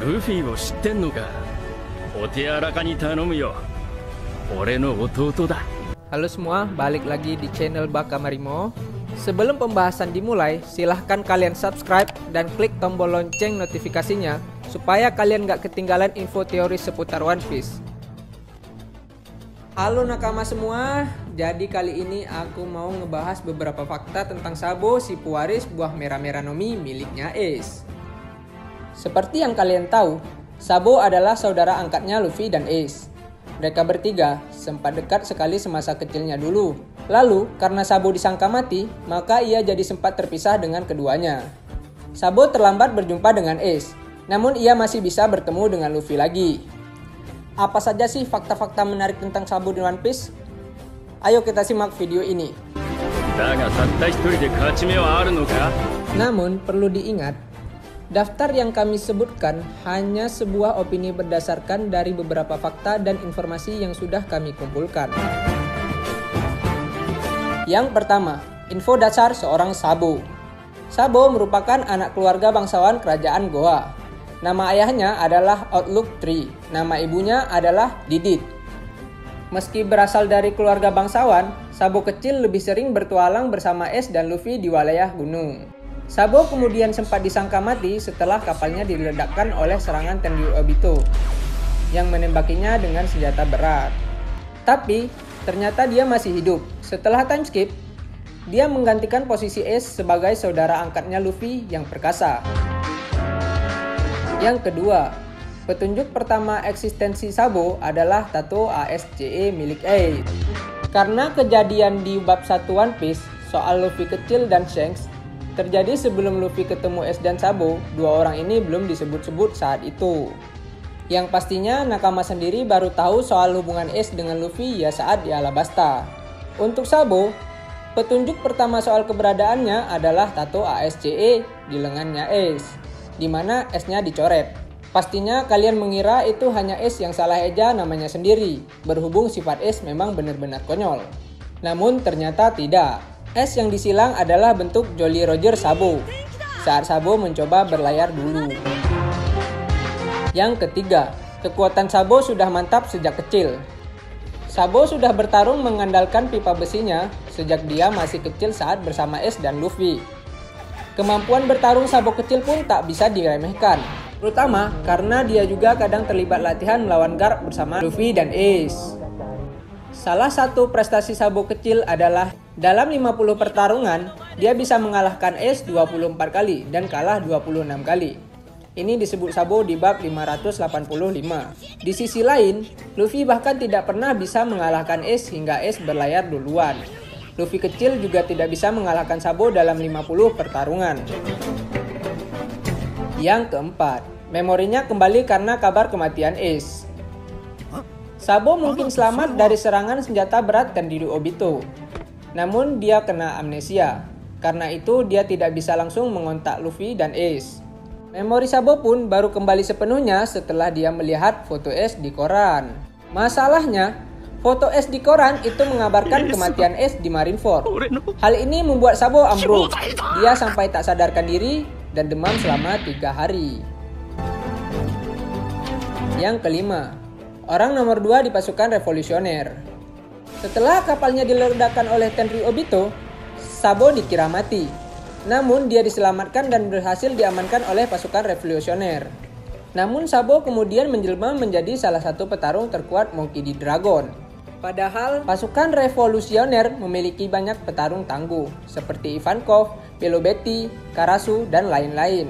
ルフィを知ってんのか。お手柔らかに頼むよ。俺の弟だ。Halo semua, balik lagi di channel Baka Marimo. Sebelum pembahasan dimulai, silahkan kalian subscribe dan klik tombol lonceng notifikasinya supaya kalian gak ketinggalan info teori seputar One Piece. Halo nakama semua, jadi kali ini aku mau ngebahas beberapa fakta tentang Sabo, si pewaris buah merah-merah Nomi miliknya Ace. Seperti yang kalian tahu, Sabo adalah saudara angkatnya Luffy dan Ace. Mereka bertiga sempat dekat sekali semasa kecilnya dulu. Lalu, karena Sabo disangka mati, maka ia jadi sempat terpisah dengan keduanya. Sabo terlambat berjumpa dengan Ace, namun ia masih bisa bertemu dengan Luffy lagi. Apa saja sih fakta-fakta menarik tentang Sabo di One Piece? Ayo kita simak video ini. Namun perlu diingat, daftar yang kami sebutkan hanya sebuah opini berdasarkan dari beberapa fakta dan informasi yang sudah kami kumpulkan. Yang pertama, info dasar seorang Sabo. Sabo merupakan anak keluarga bangsawan kerajaan Goa. Nama ayahnya adalah Outlook Tree, nama ibunya adalah Didit. Meski berasal dari keluarga bangsawan, Sabo kecil lebih sering bertualang bersama Ace dan Luffy di wilayah gunung. Sabo kemudian sempat disangka mati setelah kapalnya diledakkan oleh serangan Tenryu Obito yang menembakinya dengan senjata berat. Tapi ternyata dia masih hidup. Setelah time skip, dia menggantikan posisi Ace sebagai saudara angkatnya Luffy yang perkasa. Yang kedua, petunjuk pertama eksistensi Sabo adalah tato ASCE milik Ace. Karena kejadian di bab 1 One Piece soal Luffy kecil dan Shanks terjadi sebelum Luffy ketemu Ace dan Sabo, dua orang ini belum disebut-sebut saat itu. Yang pastinya nakama sendiri baru tahu soal hubungan Ace dengan Luffy ya saat di Alabasta. Untuk Sabo, petunjuk pertama soal keberadaannya adalah tato ASCE di lengannya Ace, di mana S-nya dicoret. Pastinya kalian mengira itu hanya Ace yang salah eja namanya sendiri, berhubung sifat Ace memang benar-benar konyol. Namun ternyata tidak. S yang disilang adalah bentuk Jolly Roger Sabo saat Sabo mencoba berlayar dulu. Yang ketiga, kekuatan Sabo sudah mantap sejak kecil. Sabo sudah bertarung mengandalkan pipa besinya sejak dia masih kecil saat bersama Ace dan Luffy. Kemampuan bertarung Sabo kecil pun tak bisa diremehkan, terutama karena dia juga kadang terlibat latihan melawan Garp bersama Luffy dan Ace. Salah satu prestasi Sabo kecil adalah dalam 50 pertarungan, dia bisa mengalahkan Ace 24 kali dan kalah 26 kali. Ini disebut Sabo di bab 585. Di sisi lain, Luffy bahkan tidak pernah bisa mengalahkan Ace hingga Ace berlayar duluan. Luffy kecil juga tidak bisa mengalahkan Sabo dalam 50 pertarungan. Yang keempat, memorinya kembali karena kabar kematian Ace. Sabo mungkin selamat dari serangan senjata berat Tenryu Obito. Namun dia kena amnesia. Karena itu dia tidak bisa langsung mengontak Luffy dan Ace. Memori Sabo pun baru kembali sepenuhnya setelah dia melihat foto Ace di koran. Masalahnya, foto Ace di koran itu mengabarkan kematian Ace di Marineford. Hal ini membuat Sabo ambruk. Dia sampai tak sadarkan diri dan demam selama 3 hari. Yang kelima, orang nomor 2 di pasukan revolusioner. Setelah kapalnya diledakkan oleh Tenryu Obito, Sabo dikira mati. Namun dia diselamatkan dan berhasil diamankan oleh pasukan revolusioner. Namun Sabo kemudian menjelma menjadi salah satu petarung terkuat Monkey D. Dragon. Padahal pasukan revolusioner memiliki banyak petarung tangguh seperti Ivankov, Belo Betty, Karasu, dan lain-lain.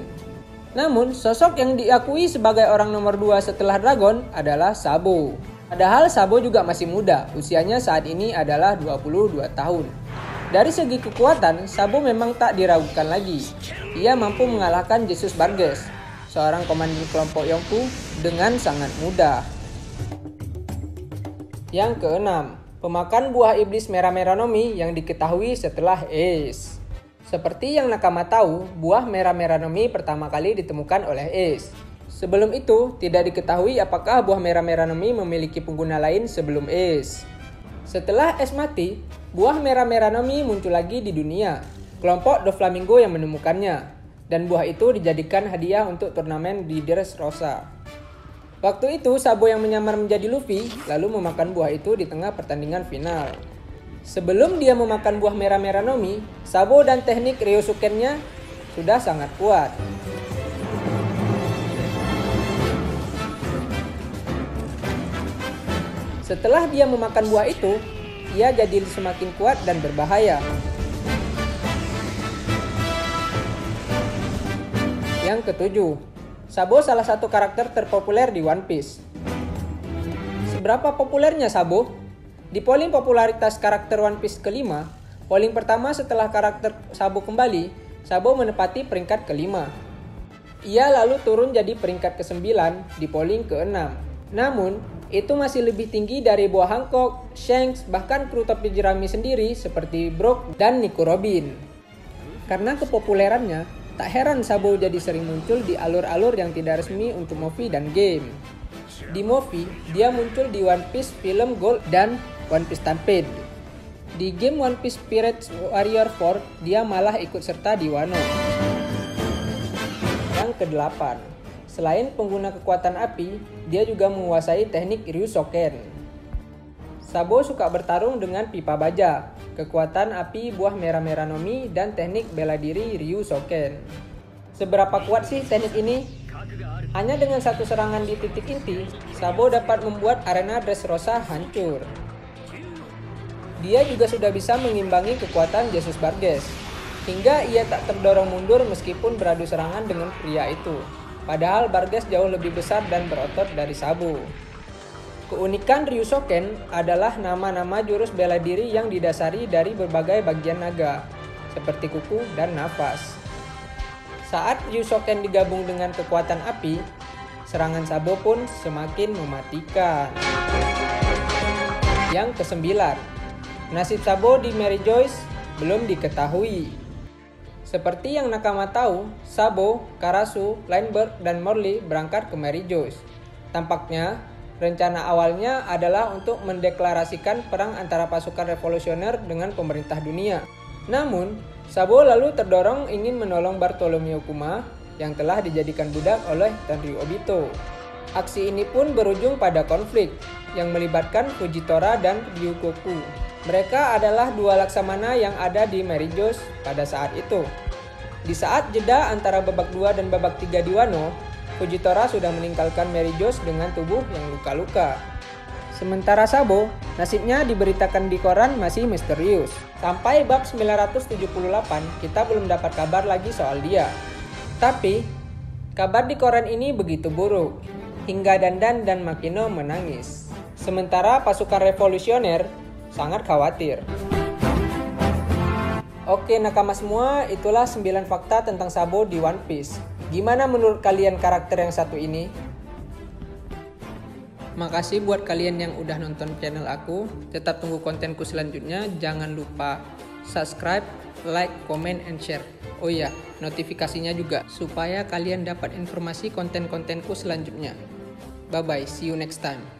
Namun sosok yang diakui sebagai orang nomor 2 setelah Dragon adalah Sabo. Padahal Sabo juga masih muda, usianya saat ini adalah 22 tahun. Dari segi kekuatan, Sabo memang tak diragukan lagi. Ia mampu mengalahkan Jesus Barges, seorang komandan kelompok Yonko, dengan sangat mudah. Yang keenam, pemakan buah iblis merah-merah Nomi yang diketahui setelah Ace. Seperti yang nakama tahu, buah merah-merah Nomi pertama kali ditemukan oleh Ace. Sebelum itu, tidak diketahui apakah buah merah-merah Nomi memiliki pengguna lain sebelum Ace. Setelah Ace mati, buah merah-merah Nomi muncul lagi di dunia. Kelompok Doflamingo yang menemukannya. dan buah itu dijadikan hadiah untuk turnamen di Dressrosa. Waktu itu Sabo yang menyamar menjadi Luffy lalu memakan buah itu di tengah pertandingan final. Sebelum dia memakan buah merah-merah Nomi, Sabo dan teknik Ryusuken-nya sudah sangat kuat. Setelah dia memakan buah itu, ia jadi semakin kuat dan berbahaya. Yang ketujuh, Sabo salah satu karakter terpopuler di One Piece. Seberapa populernya Sabo? Di polling popularitas karakter One Piece kelima, polling pertama setelah karakter Sabo kembali, Sabo menempati peringkat kelima. Ia lalu turun jadi peringkat ke-9 di polling ke-6. Namun, itu masih lebih tinggi dari buah Hancock, Shanks, bahkan kru topi jerami sendiri seperti Brook dan Nico Robin. Karena kepopulerannya, tak heran Sabo jadi sering muncul di alur-alur yang tidak resmi untuk movie dan game. Di movie, dia muncul di One Piece film Gold dan One Piece Stampede. Di game One Piece Pirate Warrior 4, dia malah ikut serta di Wano. Yang ke-8, selain pengguna kekuatan api, dia juga menguasai teknik Ryusoken. Sabo suka bertarung dengan pipa baja, kekuatan api buah merah-merah Nomi, dan teknik bela diri Ryusoken. Seberapa kuat sih teknik ini? Hanya dengan satu serangan di titik inti, Sabo dapat membuat arena Dressrosa hancur. Dia juga sudah bisa mengimbangi kekuatan Jesus Barges, hingga ia tak terdorong mundur meskipun beradu serangan dengan pria itu. Padahal Barges jauh lebih besar dan berotot dari Sabo. Keunikan Ryusoken adalah nama-nama jurus bela diri yang didasari dari berbagai bagian naga, seperti kuku dan nafas. Saat Ryusoken digabung dengan kekuatan api, serangan Sabo pun semakin mematikan. Yang ke-9, nasib Sabo di Mary Joyce belum diketahui. Seperti yang nakama tahu, Sabo, Karasu, Lineberg, dan Morley berangkat ke Mary Joyce. Tampaknya, rencana awalnya adalah untuk mendeklarasikan perang antara pasukan revolusioner dengan pemerintah dunia. Namun, Sabo lalu terdorong ingin menolong Bartholomew Kuma yang telah dijadikan budak oleh Tenryou Obito. Aksi ini pun berujung pada konflik yang melibatkan Fujitora dan Ryugoku. Mereka adalah dua laksamana yang ada di Mary Joyce pada saat itu. Di saat jeda antara babak 2 dan babak 3 di Wano, Fujitora sudah meninggalkan Mary Joyce dengan tubuh yang luka-luka. Sementara Sabo, nasibnya diberitakan di koran masih misterius. Sampai bab 978, kita belum dapat kabar lagi soal dia. Tapi, kabar di koran ini begitu buruk, hingga Dandan dan Makino menangis. Sementara pasukan revolusioner sangat khawatir. Oke nakama semua, itulah 9 fakta tentang Sabo di One Piece. Gimana menurut kalian karakter yang satu ini? Makasih buat kalian yang udah nonton channel aku. Tetap tunggu kontenku selanjutnya. Jangan lupa subscribe, like, comment, and share. Oh iya, notifikasinya juga supaya kalian dapat informasi konten-kontenku selanjutnya. Bye bye, see you next time.